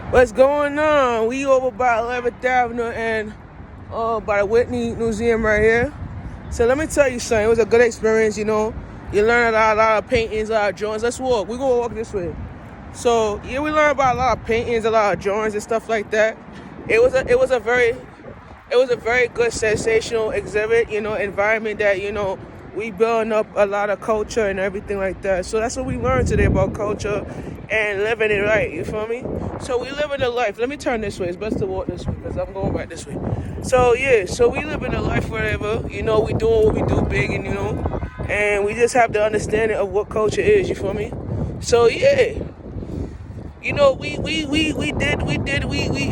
What's going on? We over by 11th Avenue and by the Whitney Museum right here. So let me tell you something. It was a good experience, you know. You learn a lot of paintings, a lot of drawings. Let's walk. We're going to walk this way. So, yeah, we learned about a lot of paintings, a lot of drawings and stuff like that. It was a very good sensational exhibit, you know, environment that, you know, we building up a lot of culture and everything like that. So that's what we learned today about culture and living it right, you feel me? So we living a life. Let me turn this way. It's best to walk this way because I'm going back this way. So yeah, so we living a life whatever, you know, we doing what we do big and, you know, and we just have the understanding of what culture is, you feel me? So yeah. You know, we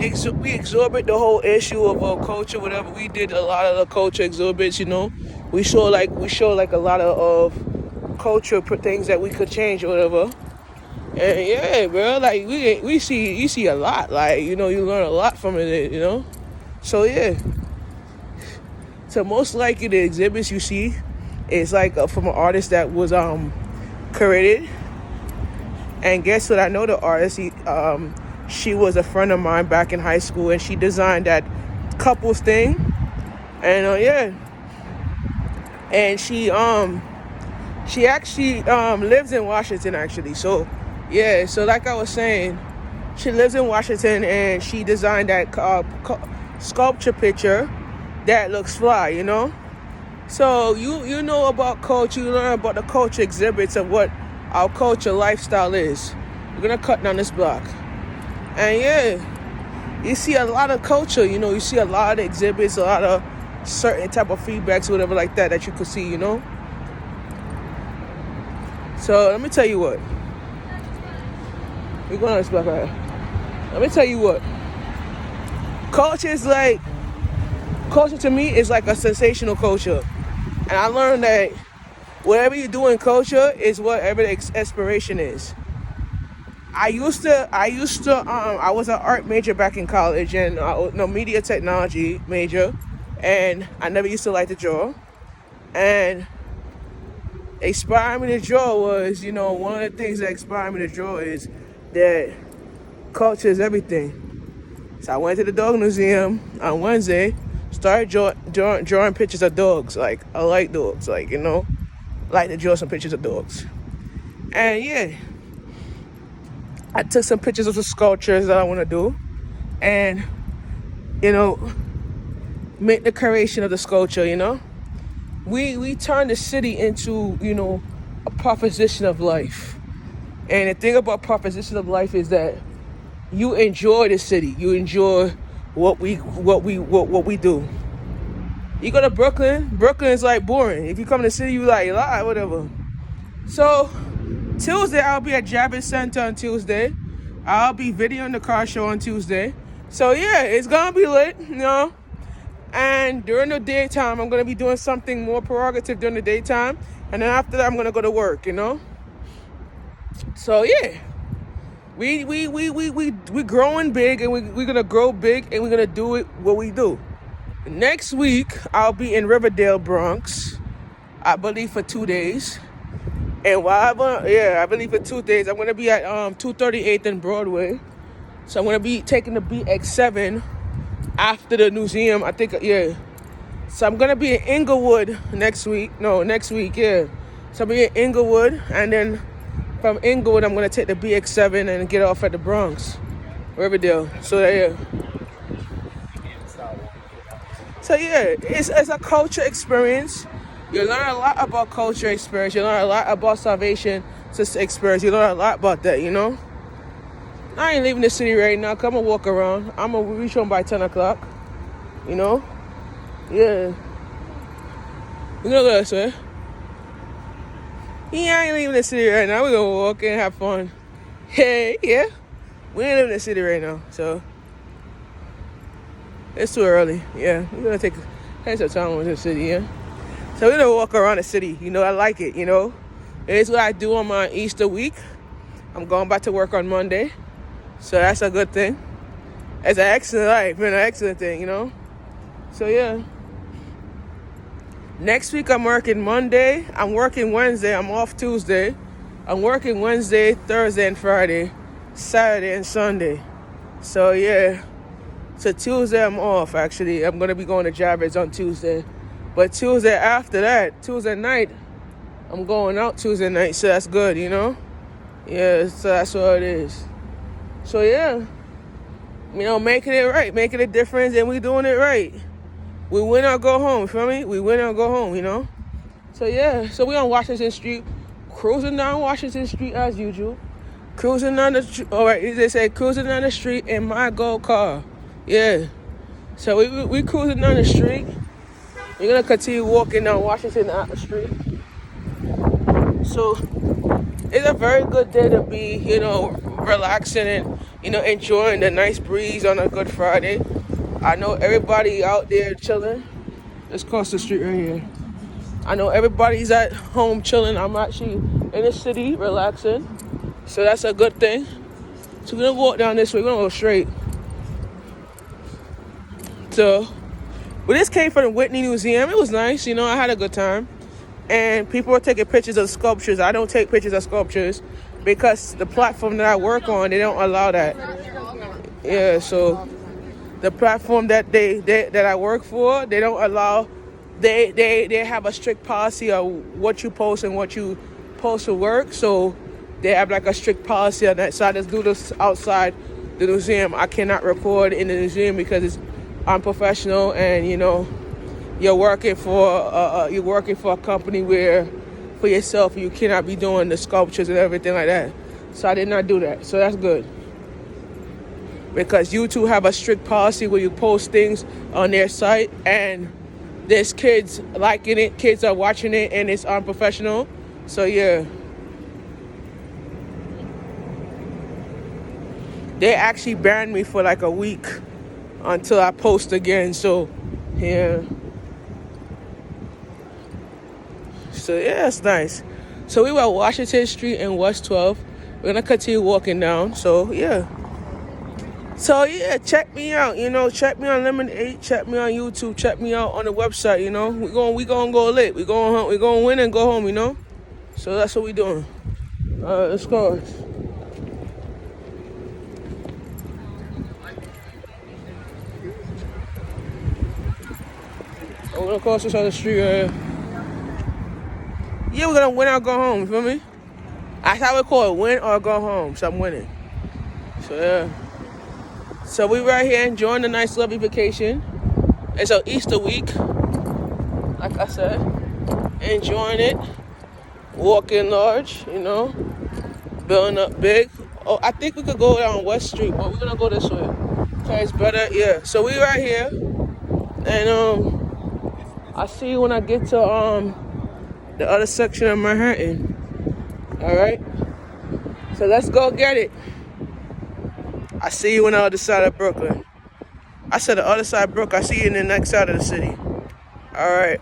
exhibit the whole issue of culture, whatever. We did a lot of the culture exhibits, you know. We show like a lot of culture things that we could change or whatever. And yeah, bro, like you see a lot, like, you know, you learn a lot from it, you know. So yeah. So most likely the exhibits you see is like from an artist that was created. And guess what? I know the artist. She was a friend of mine back in high school, and she designed that couples thing. And yeah, and she actually lives in Washington actually. So yeah, so like I was saying, she lives in Washington, and she designed that sculpture picture that looks fly, you know. So you know about culture, you learn about the culture exhibits of what our culture lifestyle is. We're gonna cut down this block. And yeah, you see a lot of culture, you know, you see a lot of exhibits, a lot of certain type of feedbacks, whatever like that you could see, you know. So let me tell you what. We're going on this block right here. Let me tell you what. Culture to me is like a sensational culture. And I learned that whatever you do in culture is whatever the inspiration is. I was an art major back in college and media technology major, and I never used to like to draw. And inspired me to draw was, you know, one of the things that inspired me to draw is that culture is everything. So I went to the dog museum on Wednesday, started drawing pictures of dogs. Like, I like dogs, like, you know. Like to draw some pictures of dogs. And yeah, I took some pictures of the sculptures that I want to do, and, you know, make the creation of the sculpture, you know. We turn the city into, you know, a proposition of life. And the thing about proposition of life is that you enjoy the city. You enjoy what we do. You go to Brooklyn is like boring. If you come to the city, you like, whatever. So Tuesday, I'll be at Javits Center on Tuesday. I'll be videoing the car show on Tuesday. So yeah, it's gonna be lit, you know. And during the daytime, I'm gonna be doing something more prerogative during the daytime. And then after that, I'm gonna go to work, you know. So yeah, we growing big, and we're gonna grow big, and we're gonna do it what we do. Next week, I'll be in Riverdale, Bronx, I believe for 2 days. And I believe for 2 days, I'm going to be at 238th and Broadway. So I'm going to be taking the BX7 after the museum, I think, yeah. So I'm going to be in Inglewood next week, yeah. So I'll be in Inglewood, and then from Inglewood, I'm going to take the BX7 and get off at the Bronx, Riverdale. So yeah. So yeah, it's a culture experience. You learn a lot about culture experience. You learn a lot about salvation experience. You learn a lot about that, you know. I ain't leaving the city right now. Come and walk around. I'm gonna reach home by 10 o'clock. You know? Yeah. We're gonna go this way. Yeah, I ain't leaving the city right now. We're gonna walk and have fun. Hey, yeah. We ain't leaving the city right now, so it's too early. Yeah, we're gonna take some time with the city, yeah. So we're gonna walk around the city. You know, I like it, you know. It's what I do on my Easter week. I'm going back to work on Monday. So that's a good thing. It's an excellent life, and an excellent thing, you know. So yeah. Next week I'm working Monday. I'm working Wednesday. I'm off Tuesday. I'm working Wednesday, Thursday, and Friday, Saturday, and Sunday. So yeah. So Tuesday I'm off actually. I'm gonna be going to Javits on Tuesday. But Tuesday after that, Tuesday night, I'm going out Tuesday night, so that's good, you know? Yeah, so that's what it is. So yeah, making it right, making a difference, and we doing it right. We win or go home, feel me? We win or go home. So yeah, so we on Washington Street, cruising down Washington Street as usual. Cruising down the, all right, they say cruising down the street in my gold car. Yeah. So we cruising down the street. We're gonna continue walking down Washington Street. So it's a very good day to be, relaxing and, enjoying the nice breeze on a Good Friday. I know everybody out there chilling. Let's cross the street right here. I know everybody's at home chilling. I'm actually in the city relaxing. So that's a good thing. So we're gonna walk down this way. We're gonna go straight. So, but this came from the Whitney Museum. It was nice, I had a good time. And people were taking pictures of sculptures. I don't take pictures of sculptures because the platform that I work on, they don't allow that. Yeah, so the platform that that I work for, they don't allow. They have a strict policy of what you post and what you post to work. So they have like a strict policy on that. So I just do this outside the museum. I cannot record in the museum because it's unprofessional, and you're working for a company where for yourself you cannot be doing the sculptures and everything like that. So I did not do that. So that's good. Because YouTube have a strict policy where you post things on their site and there's kids liking it, kids are watching it, and it's unprofessional. So yeah. They actually banned me for like a week until I post again. So yeah. So yeah, it's nice. So we were at Washington Street and West 12. We're gonna continue walking down. So yeah. Check me out. Check me on Lemon 8. Check me on YouTube. Check me out on the website. We gonna go lit. We gonna win and go home. So that's what we doing. Let's go. We're gonna cross this other street right here. Yeah, we're gonna win or go home. You feel me? That's how we call it, win or go home. So I'm winning. So yeah. So we right here enjoying the nice lovely vacation. It's an Easter week. Like I said. Enjoying it. Walking large, Building up big. Oh, I think we could go down West Street, but we're gonna go this way. Okay, it's better. Yeah. So we right here. And I'll see you when I get to the other section of Manhattan. Alright? So let's go get it. I see you on the other side of Brooklyn. I said the other side of Brooklyn. I see you in the next side of the city. Alright.